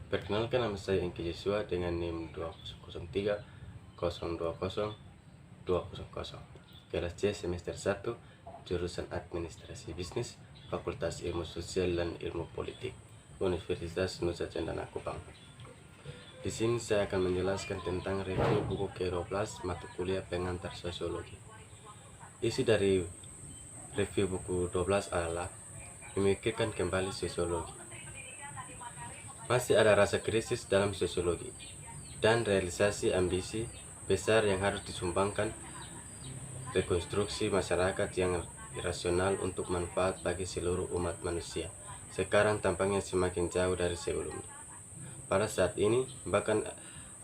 Perkenalkan, nama saya Engki Joshua dengan NIM 203020200. Kelas C semester 1, jurusan Administrasi Bisnis, Fakultas Ilmu Sosial dan Ilmu Politik, Universitas Nusa Cendana Kupang. Di sini saya akan menjelaskan tentang review buku ke-12 mata kuliah pengantar sosiologi. Isi dari review buku 12 adalah memikirkan kembali sosiologi. Masih ada rasa krisis dalam sosiologi dan realisasi ambisi besar yang harus disumbangkan rekonstruksi masyarakat yang rasional untuk manfaat bagi seluruh umat manusia. Sekarang tampaknya semakin jauh dari sebelumnya. Pada saat ini, bahkan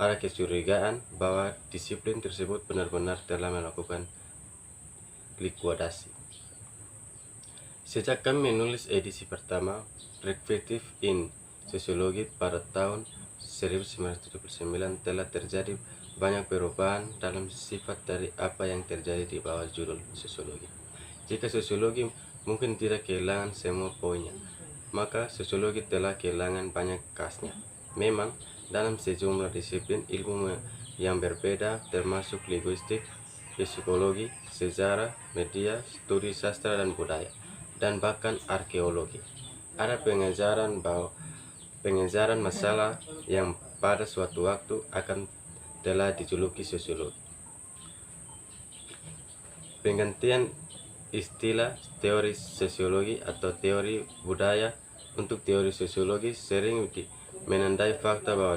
ada kecurigaan bahwa disiplin tersebut benar-benar telah melakukan likuidasi. Sejak kami menulis edisi pertama, Perspective in Sosiologi pada tahun 1979, telah terjadi banyak perubahan dalam sifat dari apa yang terjadi di bawah judul sosiologi. Jika sosiologi mungkin tidak kehilangan semua poinnya, maka sosiologi telah kehilangan banyak khasnya. Memang, dalam sejumlah disiplin ilmu yang berbeda termasuk linguistik, psikologi, sejarah, media, studi sastra dan budaya, dan bahkan arkeologi, ada pengejaran masalah yang pada suatu waktu akan telah dijuluki sosiologi. Penggantian istilah teori sosiologi atau teori budaya untuk teori sosiologi sering menandai fakta bahwa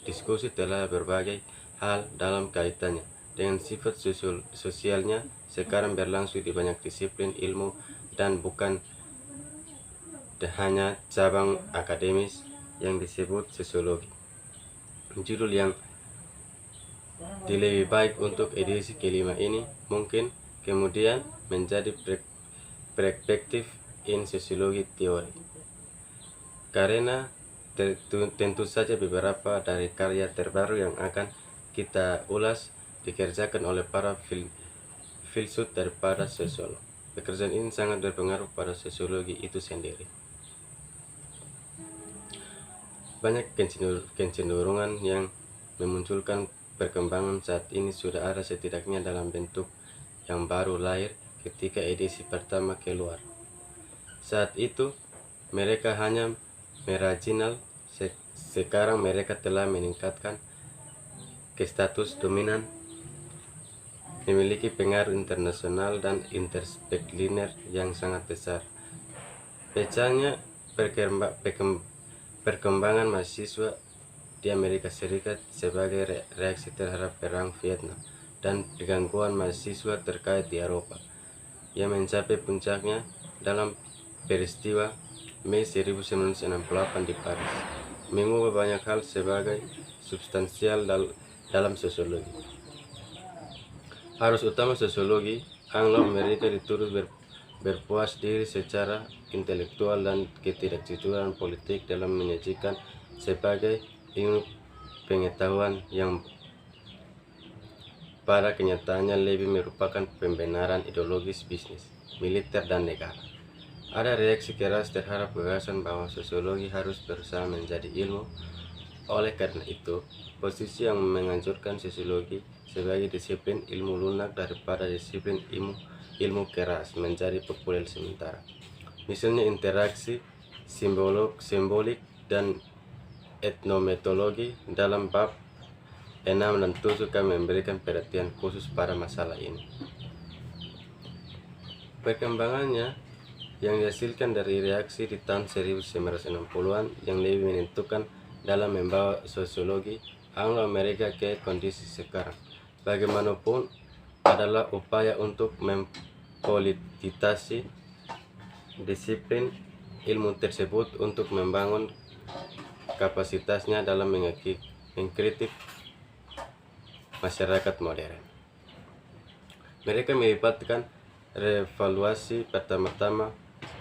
diskusi telah berbagai hal dalam kaitannya dengan sifat sosialnya sekarang berlangsung di banyak disiplin ilmu dan bukan hanya cabang akademis yang disebut sosiologi. Judul yang lebih baik untuk edisi kelima ini mungkin kemudian menjadi Perspective in Sosiologi Teori, karena tentu saja beberapa dari karya terbaru yang akan kita ulas dikerjakan oleh para filsuf daripada sosiolog. Pekerjaan ini sangat berpengaruh pada sosiologi itu sendiri. Banyak kecenderungan yang memunculkan perkembangan saat ini sudah ada setidaknya dalam bentuk yang baru lahir ketika edisi pertama keluar. Saat itu mereka hanya marginal, sekarang mereka telah meningkatkan ke status dominan, memiliki pengaruh internasional dan interdisipliner yang sangat besar. Pecahnya perkembangan mahasiswa di Amerika Serikat sebagai reaksi terhadap Perang Vietnam dan gangguan mahasiswa terkait di Eropa yang mencapai puncaknya dalam peristiwa Mei 1968 di Paris, mengubah banyak hal sebagai substansial dalam sosiologi. Harus utama sosiologi Anglo-Amerika dituduh berpuas diri secara intelektual dan ketidakjujuran politik dalam menyajikan sebagai ilmu pengetahuan yang pada kenyataannya lebih merupakan pembenaran ideologis bisnis, militer, dan negara. Ada reaksi keras terhadap gagasan bahwa sosiologi harus berusaha menjadi ilmu. Oleh karena itu, posisi yang menganjurkan sosiologi sebagai disiplin ilmu lunak daripada disiplin ilmu keras menjadi populer sementara. Misalnya interaksi simbolik dan etnometodologi. Dalam bab 6 dan 7 kami memberikan perhatian khusus pada masalah ini. Perkembangannya yang dihasilkan dari reaksi di tahun 1960-an yang lebih menentukan dalam membawa sosiologi Anglo-Amerika ke kondisi sekarang, bagaimanapun, adalah upaya untuk mempolitisasi disiplin ilmu tersebut untuk membangun kapasitasnya dalam mengkritik masyarakat modern. Mereka melibatkan revaluasi pertama-tama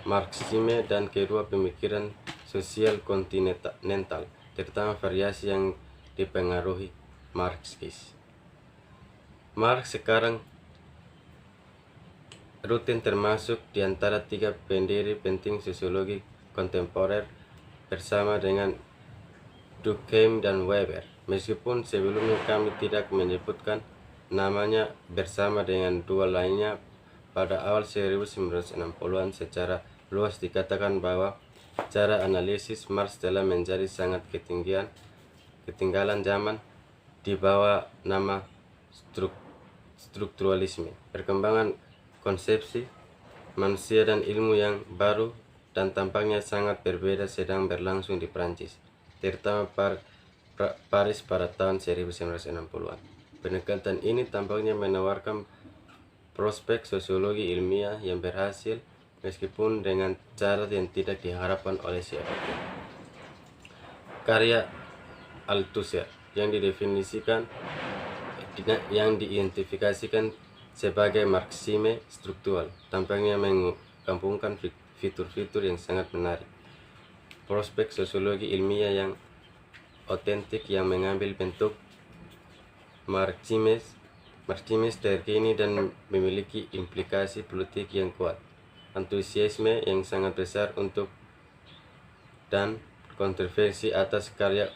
Marxisme dan kedua pemikiran sosial kontinental, terutama variasi yang dipengaruhi Marxis. Marx sekarang rutin termasuk di antara tiga pendiri penting sosiologi kontemporer bersama dengan Durkheim dan Weber. Meskipun sebelumnya kami tidak menyebutkan namanya bersama dengan dua lainnya, pada awal 1960-an secara luas dikatakan bahwa cara analisis Marx telah menjadi sangat ketinggalan zaman di bawah nama strukturalisme. Perkembangan konsepsi manusia dan ilmu yang baru dan tampaknya sangat berbeda sedang berlangsung di Prancis, terutama Paris pada tahun 1960-an. Pendekatan ini tampaknya menawarkan prospek sosiologi ilmiah yang berhasil, meskipun dengan cara yang tidak diharapkan oleh siapapun. Karya Althusser yang diidentifikasikan sebagai Marxisme struktural tampaknya menggabungkan fitur-fitur yang sangat menarik. Prospek sosiologi ilmiah yang otentik yang mengambil bentuk Marxisme terkini dan memiliki implikasi politik yang kuat, antusiasme yang sangat besar untuk dan kontroversi atas karya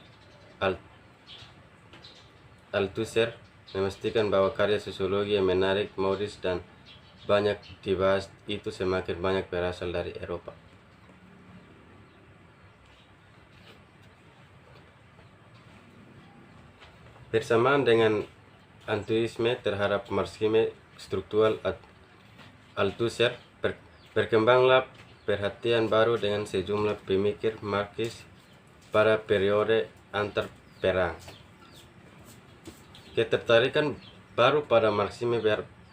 Althusser memastikan bahwa karya sosiologi yang menarik, modis, dan banyak dibahas itu semakin banyak berasal dari Eropa. Bersamaan dengan antusiasme terhadap Marxisme struktural Althusser, berkembanglah perhatian baru dengan sejumlah pemikir Marxis pada periode antar perang. Ketertarikan baru pada Marxisme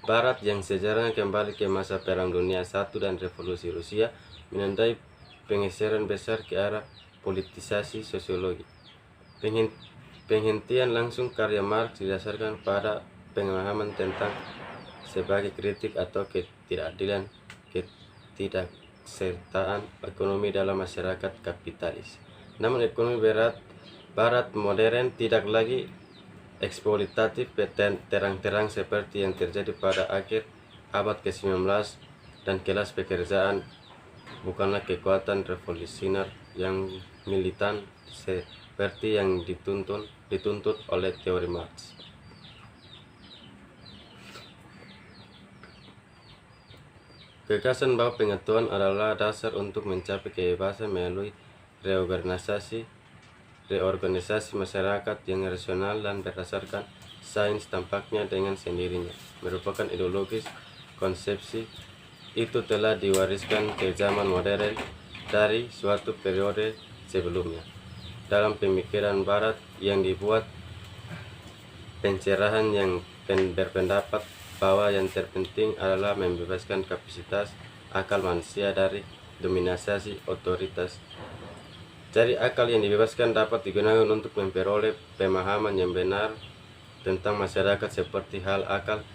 Barat yang sejarahnya kembali ke masa Perang Dunia I dan Revolusi Rusia menandai penggeseran besar ke arah politisasi sosiologi. Penghentian langsung karya Marx didasarkan pada pemahaman tentang sebagai kritik atau ketidakadilan, ketidaksertaan ekonomi dalam masyarakat kapitalis. Namun ekonomi Barat modern tidak lagi eksploitatif terang-terang seperti yang terjadi pada akhir abad ke-19, dan kelas pekerjaan bukanlah kekuatan revolusioner yang militan seperti yang dituntut oleh teori Marx. Gagasan bahwa pengetahuan adalah dasar untuk mencapai kebebasan melalui reorganisasi masyarakat yang rasional dan berdasarkan sains tampaknya dengan sendirinya merupakan ideologis. Konsepsi itu telah diwariskan ke zaman modern dari suatu periode sebelumnya. Dalam pemikiran Barat yang dibuat pencerahan yang berpendapat bahwa yang terpenting adalah membebaskan kapasitas akal manusia dari dominasi otoritas. Jadi akal yang dibebaskan dapat digunakan untuk memperoleh pemahaman yang benar tentang masyarakat, seperti hal akal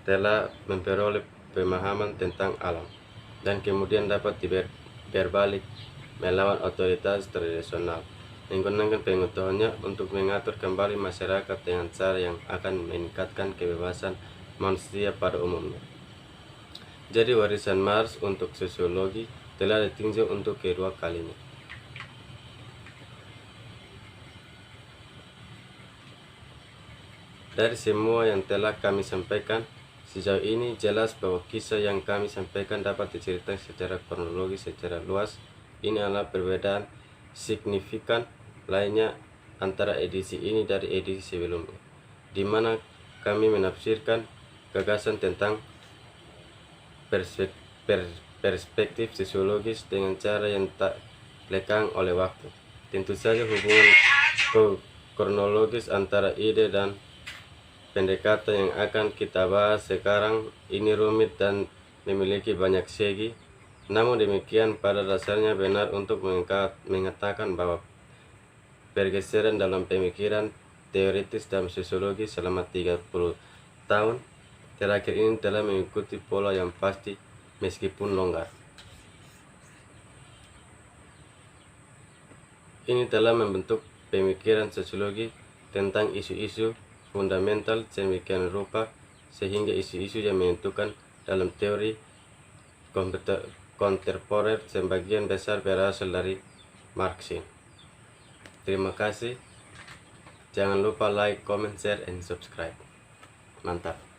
telah memperoleh pemahaman tentang alam, dan kemudian dapat berbalik melawan otoritas tradisional, menggunakan pengetahuannya untuk mengatur kembali masyarakat dengan cara yang akan meningkatkan kebebasan manusia pada umumnya. Jadi warisan Marx untuk sosiologi telah ditinjau untuk kedua kalinya. Dari semua yang telah kami sampaikan sejauh ini, jelas bahwa kisah yang kami sampaikan dapat diceritakan secara kronologis secara luas. Ini adalah perbedaan signifikan lainnya antara edisi ini dari edisi sebelumnya, di mana kami menafsirkan gagasan tentang perspektif sosiologis dengan cara yang tak lekang oleh waktu. Tentu saja hubungan kronologis antara ide dan pendekatan yang akan kita bahas sekarang ini rumit dan memiliki banyak segi. Namun demikian, pada dasarnya benar untuk mengatakan bahwa pergeseran dalam pemikiran teoritis dalam sosiologi selama 30 tahun terakhir ini telah mengikuti pola yang pasti meskipun longgar. Ini telah membentuk pemikiran sosiologi tentang isu-isu fundamental sedemikian rupa sehingga isu-isu yang menentukan dalam teori kontemporer sebagian besar berasal dari Marxisme. Terima kasih. Jangan lupa like, comment, share, and subscribe. Mantap.